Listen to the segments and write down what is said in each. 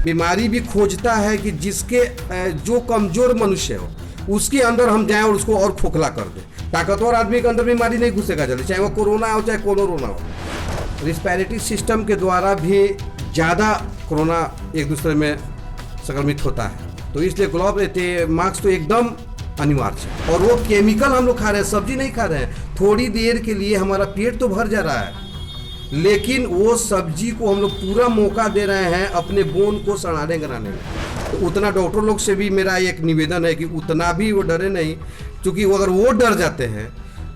बीमारी भी खोजता है कि जिसके जो कमजोर मनुष्य हो उसके अंदर हम जाएं और उसको और खोखला कर दें। ताकतवर आदमी के अंदर बीमारी नहीं घुसेगा जल्दी, चाहे वो कोरोना हो चाहे कोरोना हो। रिस्पिरेटरी सिस्टम के द्वारा भी ज़्यादा कोरोना एक दूसरे में संक्रमित होता है, तो इसलिए ग्लोव रहते मास्क तो एकदम अनिवार्य है। और वो केमिकल हम लोग खा रहे हैं, सब्जी नहीं खा रहे हैं। थोड़ी देर के लिए हमारा पेट तो भर जा रहा है, लेकिन वो सब्जी को हम लोग पूरा मौका दे रहे हैं अपने बोन को सड़ाने गराने में। तो उतना डॉक्टर लोग से भी मेरा एक निवेदन है कि उतना भी वो डरे नहीं, क्योंकि अगर वो डर जाते हैं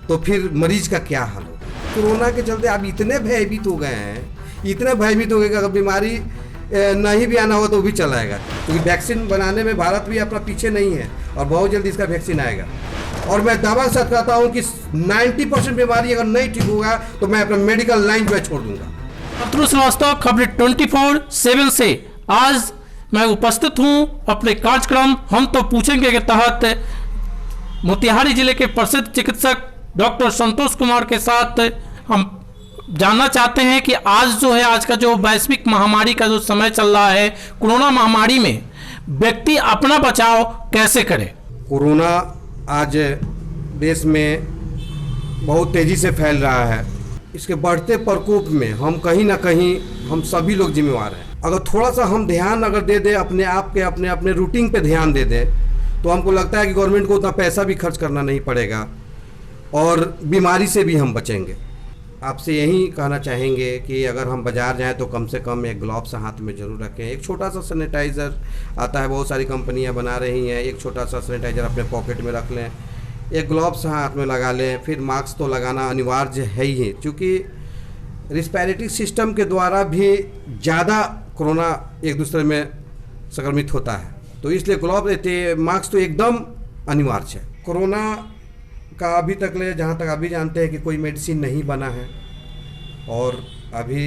तो फिर मरीज का क्या हाल होगा। कोरोना के चलते आप इतने भयभीत हो गए हैं, इतने भयभीत हो गए कि अगर बीमारी नहीं भी आना हो तो भी चलाएगा, क्योंकि वैक्सीन बनाने में भारत भी अपना पीछे नहीं है और बहुत जल्दी इसका वैक्सीन आएगा। और मैं दावा के साथ कहता हूँ कि 90% बीमारी अगर नहीं ठीक होगा तो मैं अपना मेडिकल लाइन जो है छोड़ दूंगा। अतुल श्रीवास्तव, खबर 24/7 से आज मैं उपस्थित हूँ अपने कार्यक्रम हम तो पूछेंगे के तहत मोतिहारी जिले के प्रसिद्ध चिकित्सक डॉक्टर संतोष कुमार के साथ हम जानना चाहते हैं कि आज जो है, आज का जो वैश्विक महामारी का जो समय चल रहा है, कोरोना महामारी में व्यक्ति अपना बचाव कैसे करे। कोरोना आज देश में बहुत तेज़ी से फैल रहा है। इसके बढ़ते प्रकोप में हम कहीं ना कहीं हम सभी लोग जिम्मेवार हैं। अगर थोड़ा सा हम ध्यान अगर दे दें अपने आप के अपने रूटीन पे ध्यान दे दें तो हमको लगता है कि गवर्नमेंट को उतना पैसा भी खर्च करना नहीं पड़ेगा और बीमारी से भी हम बचेंगे। आपसे यही कहना चाहेंगे कि अगर हम बाज़ार जाएं तो कम से कम एक ग्लव्स हाथ में ज़रूर रखें। एक छोटा सा सैनिटाइज़र आता है, बहुत सारी कंपनियां बना रही हैं, एक छोटा सा सैनिटाइज़र अपने पॉकेट में रख लें, एक ग्लव्स हाथ में लगा लें। फिर मास्क तो लगाना अनिवार्य है ही, क्योंकि रिस्पिरेटरी सिस्टम के द्वारा भी ज़्यादा कोरोना एक दूसरे में संक्रमित होता है, तो इसलिए ग्लव रहते मास्क तो एकदम अनिवार्य है। कोरोना का अभी तक ले जहाँ तक अभी जानते हैं कि कोई मेडिसिन नहीं बना है, और अभी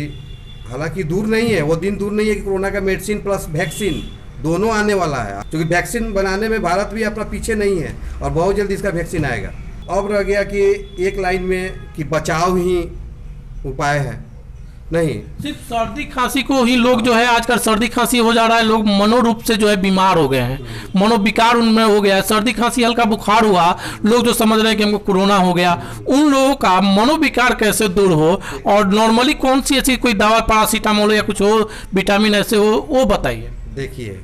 हालांकि दूर नहीं है, वो दिन दूर नहीं है कि कोरोना का मेडिसिन प्लस वैक्सीन दोनों आने वाला है, क्योंकि वैक्सीन बनाने में भारत भी अपना पीछे नहीं है और बहुत जल्दी इसका वैक्सीन आएगा। अब रह गया कि एक लाइन में कि बचाव ही उपाय है, नहीं सिर्फ सर्दी खांसी को ही लोग जो है आजकल सर्दी खांसी हो जा रहा है, लोग मनोरूप से जो है बीमार हो गए हैं, मनोविकार उनमें हो गया है। सर्दी खांसी हल्का बुखार हुआ, लोग जो समझ रहे हैं कि हमको कोरोना हो गया, उन लोगों का मनोविकार कैसे दूर हो और नॉर्मली कौन सी ऐसी कोई दवा पैरासीटामोल या कुछ हो, विटामिन ऐसे हो, वो बताइए। देखिए,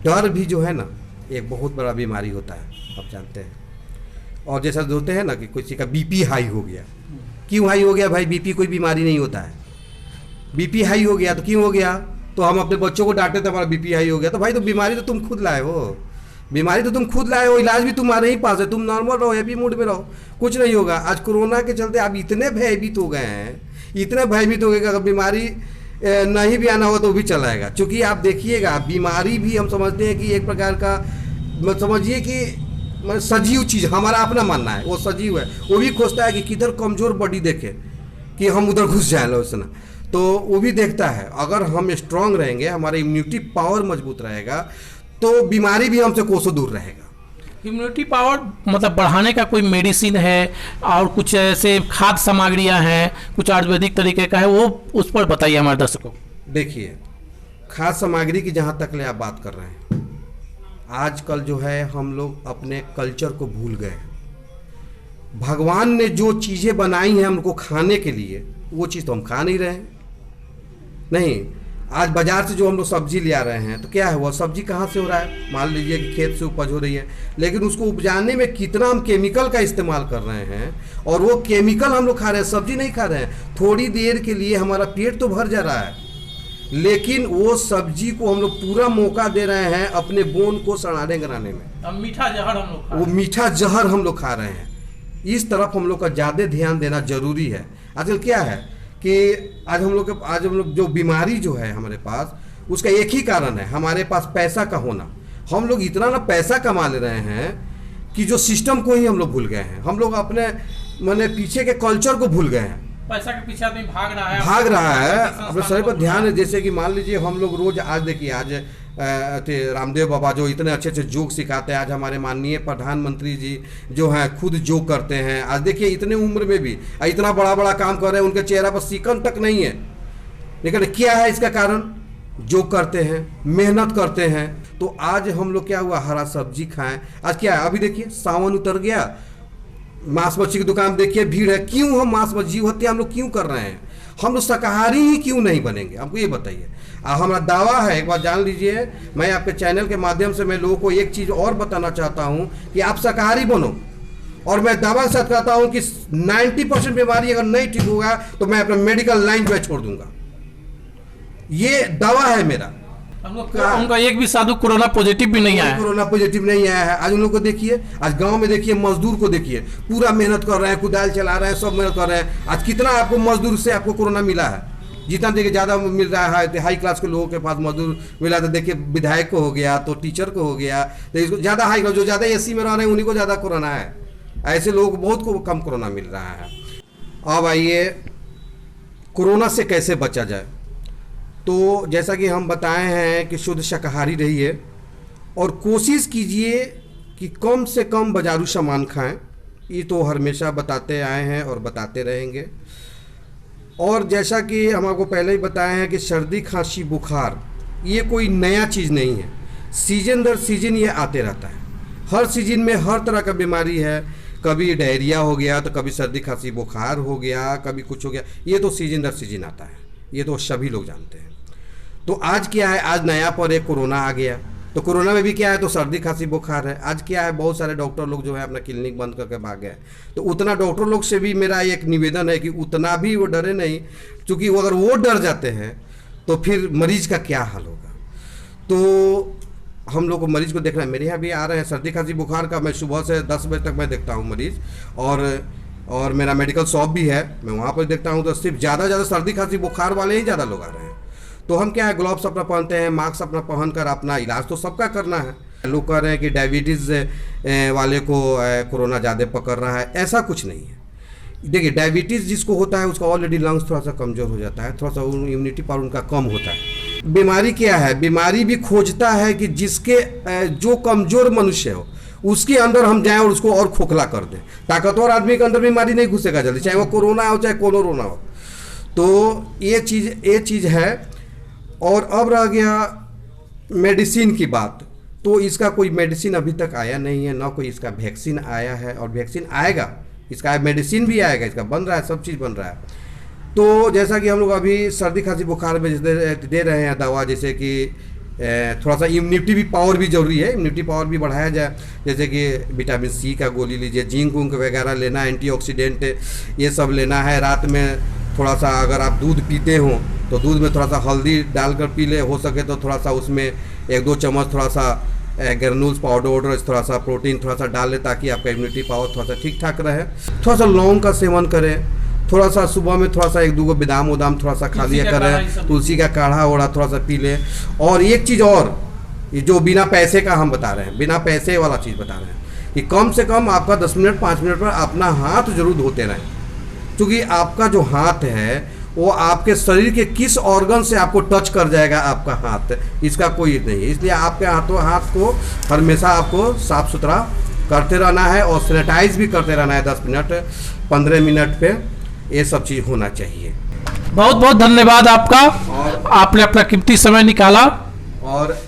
डर भी जो है ना एक बहुत बड़ा बीमारी होता है, आप जानते हैं। और जैसा होते हैं ना कि किसी का बीपी हाई हो गया, क्यों हाई हो गया भाई? बीपी कोई बीमारी नहीं होता है। बीपी हाई हो गया तो क्यों हो गया? तो हम अपने बच्चों को डांटते थे हमारा बीपी हाई हो गया, तो भाई तो बीमारी तो तुम खुद लाए हो, बीमारी तो तुम खुद लाए हो, इलाज भी तुम्हारे ही पास है, तुम नॉर्मल रहो, हैप्पी मूड में रहो, कुछ नहीं होगा। आज कोरोना के चलते आप इतने भयभीत हो गए हैं, इतने भयभीत हो गए कि अगर बीमारी नहीं भी आना हो तो भी चलाएगा। क्योंकि आप देखिएगा, बीमारी भी हम समझते हैं कि एक प्रकार का समझिए कि सजीव चीज़, हमारा अपना मानना है वो सजीव है, वो भी खोजता है कि किधर कमज़ोर बॉडी देखे कि हम उधर घुस जाए लो उसना, तो वो भी देखता है। अगर हम स्ट्रांग रहेंगे, हमारा इम्यूनिटी पावर मजबूत रहेगा, तो बीमारी भी हमसे कोसों दूर रहेगा। इम्यूनिटी पावर मतलब बढ़ाने का कोई मेडिसिन है और कुछ ऐसे खाद्य सामग्रियां हैं, कुछ आयुर्वेदिक तरीके का है, वो उस पर बताइए हमारे दर्शकों को। देखिए, खाद्य सामग्री की जहाँ तक ले आप बात कर रहे हैं, आजकल जो है हम लोग अपने कल्चर को भूल गए हैं। भगवान ने जो चीज़ें बनाई हैं हमको खाने के लिए, वो चीज़ तो हम खा नहीं रहे हैं। नहीं, आज बाजार से जो हम लोग सब्जी ले आ रहे हैं तो क्या है, वो सब्जी कहाँ से हो रहा है? मान लीजिए कि खेत से उपज हो रही है, लेकिन उसको उपजाने में कितना हम केमिकल का इस्तेमाल कर रहे हैं, और वो केमिकल हम लोग खा रहे हैं, सब्जी नहीं खा रहे हैं। थोड़ी देर के लिए हमारा पेट तो भर जा रहा है, लेकिन वो सब्जी को हम लोग पूरा मौका दे रहे हैं अपने बोन को सड़ाने गराने में। मीठा जहर हम लोग, वो मीठा जहर हम लोग खा रहे हैं। इस तरफ हम लोग का ज़्यादा ध्यान देना जरूरी है। आजकल क्या है कि आज हम लोग जो बीमारी जो है हमारे पास, उसका एक ही कारण है, हमारे पास पैसा का होना। हम लोग इतना ना पैसा कमा ले रहे हैं कि जो सिस्टम को ही हम लोग भूल गए हैं। हम लोग अपने पीछे के कल्चर को भूल गए हैं। पैसा के पीछे आदमी भाग रहा है, अपने शरीर पर ध्यान है। जैसे कि मान लीजिए हम लोग रोज, आज देखिए, आज रामदेव बाबा जो इतने अच्छे अच्छे जोक सिखाते हैं, आज हमारे माननीय प्रधानमंत्री जी जो हैं खुद जोक करते हैं। आज देखिए इतने उम्र में भी इतना बड़ा बड़ा काम कर रहे हैं, उनके चेहरा पर सिकन तक नहीं है। लेकिन क्या है इसका कारण? जो करते हैं, मेहनत करते हैं। तो आज हम लोग क्या हुआ, हरा सब्जी खाएं। आज क्या है, अभी देखिए सावन उतर गया, मांस मच्छी की दुकान देखिए भीड़ है। क्यों हम मांस मच्छी हत्या हम लोग क्यों कर रहे हैं? हम लोग शाकाहारी ही क्यों नहीं बनेंगे? हमको ये बताइए। हमारा दावा है, एक बार जान लीजिए, मैं आपके चैनल के माध्यम से मैं लोगों को एक चीज़ और बताना चाहता हूँ कि आप शाकाहारी बनो। और मैं दावा के साथ कहता हूँ कि 90% बीमारी अगर नहीं ठीक होगा तो मैं अपना मेडिकल लाइन जो है छोड़ दूंगा। ये दावा है मेरा। उनका एक भी साधु कोरोना पॉजिटिव भी नहीं आया। कोरोना पॉजिटिव नहीं आया है। आज उन लोग को देखिए, आज गांव में देखिए मजदूर को देखिए, पूरा मेहनत कर रहे हैं, कुदाल चला रहे हैं, सब मेहनत कर रहे हैं। आज कितना आपको मजदूर से आपको कोरोना मिला है? जितना देखिए ज़्यादा मिल रहा है हाई क्लास के लोगों के पास मजदूर मिला, तो देखिए विधायक को हो गया, तो टीचर को हो गया, तो इसको ज़्यादा हाई क्लास जो ज़्यादा एसी में रह रहे हैं उन्हीं को ज़्यादा कोरोना है। ऐसे लोग बहुत को कम कोरोना मिल रहा है। अब आइए कोरोना से कैसे बचा जाए। तो जैसा कि हम बताए हैं कि शुद्ध शाकाहारी रहिए और कोशिश कीजिए कि कम से कम बाजारू सामान खाएं। ये तो हमेशा बताते आए हैं और बताते रहेंगे। और जैसा कि हम आपको पहले ही बताए हैं कि सर्दी खांसी बुखार ये कोई नया चीज़ नहीं है, सीजन दर सीजन ये आते रहता है। हर सीजन में हर तरह का बीमारी है, कभी डायरिया हो गया तो कभी सर्दी खांसी बुखार हो गया, कभी कुछ हो गया। ये तो सीजन दर सीजन आता है, ये तो सभी लोग जानते हैं। तो आज क्या है, आज नया पर एक कोरोना आ गया, तो कोरोना में भी क्या है, तो सर्दी खांसी बुखार है। आज क्या है, बहुत सारे डॉक्टर लोग जो है अपना क्लिनिक बंद करके भाग गए। तो उतना डॉक्टर लोग से भी मेरा एक निवेदन है कि उतना भी वो डरे नहीं, क्योंकि अगर वो डर जाते हैं तो फिर मरीज का क्या हाल होगा। तो हम लोग को मरीज को देखना है। मेरे यहाँ भी आ रहे हैं सर्दी खांसी बुखार का, मैं सुबह से 10 बजे तक मैं देखता हूँ मरीज, और मेरा मेडिकल शॉप भी है, मैं वहाँ पर देखता हूँ। तो सिर्फ ज़्यादा सर्दी खांसी बुखार वाले ही ज़्यादा लोग आ रहे हैं। तो हम क्या है, ग्लव्स अपना पहनते हैं, मास्क अपना पहन कर अपना इलाज तो सबका करना है। लोग कह रहे हैं कि डायबिटीज़ वाले को कोरोना ज़्यादा पकड़ रहा है, ऐसा कुछ नहीं है। देखिए डायबिटीज़ जिसको होता है उसका ऑलरेडी लंग्स थोड़ा सा कमज़ोर हो जाता है, थोड़ा सा इम्यूनिटी पावर उनका कम होता है। बीमारी क्या है, बीमारी भी खोजता है कि जिसके जो कमज़ोर मनुष्य हो उसके अंदर हम जाएं और उसको और खोखला कर दें। ताकतवर आदमी के अंदर बीमारी नहीं घुसेगा जल्दी, चाहे वो कोरोना हो चाहे कोरोना हो। तो ये चीज़ है। और अब रह गया मेडिसिन की बात, तो इसका कोई मेडिसिन अभी तक आया नहीं है, ना कोई इसका वैक्सीन आया है, और वैक्सीन आएगा, इसका मेडिसिन भी आएगा, इसका बन रहा है, सब चीज़ बन रहा है। तो जैसा कि हम लोग अभी सर्दी खांसी बुखार में दे रहे हैं दवा, जैसे कि थोड़ा सा इम्यूनिटी भी पावर भी ज़रूरी है, इम्यूनिटी पावर भी बढ़ाया जाए। जैसे कि विटामिन सी का गोली लीजिए, जिंक उंक वगैरह लेना, एंटीऑक्सीडेंट ये सब लेना है। रात में थोड़ा सा अगर आप दूध पीते हो तो दूध में थोड़ा सा हल्दी डालकर पी ले, हो सके तो थोड़ा सा उसमें 1-2 चम्मच थोड़ा सा ग्रेनुल्स पाउडर थोड़ा सा प्रोटीन थोड़ा सा डाल ले, ताकि आपका इम्यूनिटी पावर थोड़ा सा ठीक ठाक रहे। थोड़ा सा लौंग का सेवन करें, थोड़ा सा सुबह में थोड़ा सा 1-2 बादाम उदाम थोड़ा सा खा लिया करें, तुलसी का काढ़ा ओढ़ा थोड़ा सा पी ले। और एक चीज़ और, ये जो बिना पैसे का हम बता रहे हैं, बिना पैसे वाला चीज़ बता रहे हैं कि कम से कम आपका 10 मिनट 5 मिनट पर अपना हाथ जरूर धोते रहें, क्योंकि आपका जो हाथ है वो आपके शरीर के किस ऑर्गन से आपको टच कर जाएगा आपका हाथ, इसका कोई नहीं है। इसलिए आपके हाथ को हमेशा आपको साफ सुथरा करते रहना है और सैनिटाइज भी करते रहना है। 10 मिनट 15 मिनट पे ये सब चीज़ होना चाहिए। बहुत बहुत धन्यवाद आपका, आपने अपना कीमती समय निकाला। और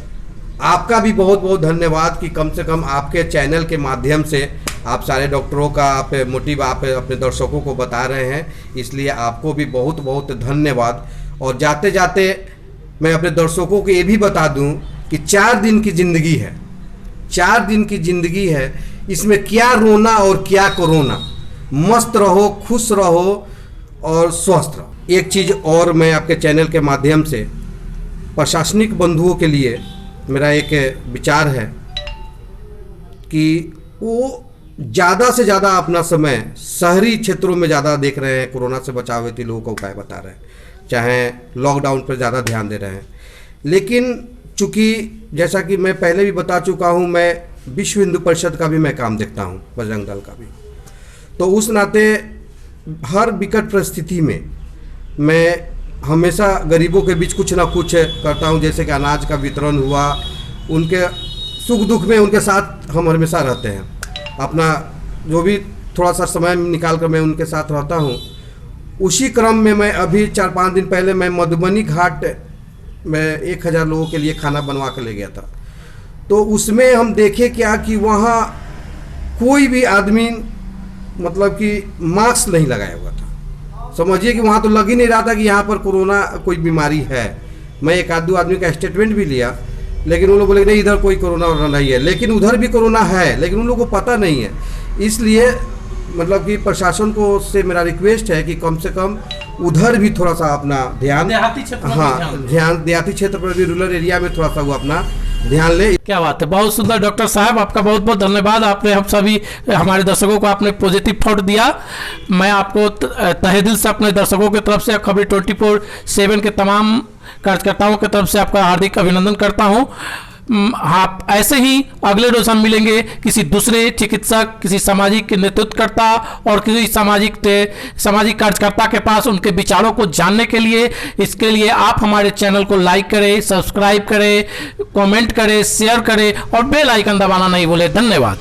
आपका भी बहुत बहुत धन्यवाद कि कम से कम आपके चैनल के माध्यम से आप सारे डॉक्टरों का आप मोटिव आप अपने दर्शकों को बता रहे हैं, इसलिए आपको भी बहुत बहुत धन्यवाद। और जाते जाते मैं अपने दर्शकों को ये भी बता दूं कि 4 दिन की ज़िंदगी है, 4 दिन की ज़िंदगी है, इसमें क्या रोना और क्या कोरोना। मस्त रहो, खुश रहो और स्वस्थ रहो। एक चीज़ और मैं आपके चैनल के माध्यम से प्रशासनिक बंधुओं के लिए मेरा एक विचार है कि वो ज़्यादा से ज़्यादा अपना समय शहरी क्षेत्रों में ज़्यादा देख रहे हैं, कोरोना से बचाव हेतु लोगों का उपाय बता रहे हैं, चाहे लॉकडाउन पर ज़्यादा ध्यान दे रहे हैं। लेकिन चूँकि जैसा कि मैं पहले भी बता चुका हूँ, मैं विश्व हिंदू परिषद का भी मैं काम देखता हूँ, बजरंग दल का भी। तो उस नाते हर विकट परिस्थिति में मैं हमेशा गरीबों के बीच कुछ ना कुछ करता हूँ। जैसे कि अनाज का वितरण हुआ, उनके सुख दुख में उनके साथ हम हमेशा रहते हैं। अपना जो भी थोड़ा सा समय निकाल कर मैं उनके साथ रहता हूँ। उसी क्रम में मैं अभी 4-5 दिन पहले मैं मधुबनी घाट मैं 1000 लोगों के लिए खाना बनवा कर ले गया था। तो उसमें हम देखे क्या कि वहाँ कोई भी आदमी मतलब कि मास्क नहीं लगाया हुआ था। समझिए कि वहाँ तो लग ही नहीं रहा था कि यहाँ पर कोरोना कोई बीमारी है। मैं एक आध दो आदमी का स्टेटमेंट भी लिया, लेकिन उन लोग बोले नहीं इधर कोई कोरोना नहीं है, लेकिन उधर भी कोरोना है, लेकिन उन लोगों को पता नहीं है। इसलिए मतलब कि प्रशासन को से मेरा रिक्वेस्ट है कि कम से कम उधर भी थोड़ा सा अपना ध्यान, देहाती क्षेत्र में हाँ ध्यान, देहाती क्षेत्र पर भी, रूरल एरिया में थोड़ा सा वो अपना ध्यान ले। क्या बात है, बहुत सुंदर डॉक्टर साहब, आपका बहुत बहुत धन्यवाद। आपने हम सभी हमारे दर्शकों को आपने पॉजिटिव थॉट दिया। मैं आपको तहे दिल से अपने दर्शकों की तरफ से, खबरी 24/7 के तमाम कार्यकर्ताओं की तरफ से आपका हार्दिक अभिनंदन करता हूँ। आप ऐसे ही अगले रोज हम मिलेंगे किसी दूसरे चिकित्सक, किसी सामाजिक नेतृत्वकर्ता और किसी सामाजिक कार्यकर्ता के पास उनके विचारों को जानने के लिए। इसके लिए आप हमारे चैनल को लाइक करें, सब्सक्राइब करें, कमेंट करें, शेयर करें और बेल आइकन दबाना नहीं भूलें। धन्यवाद।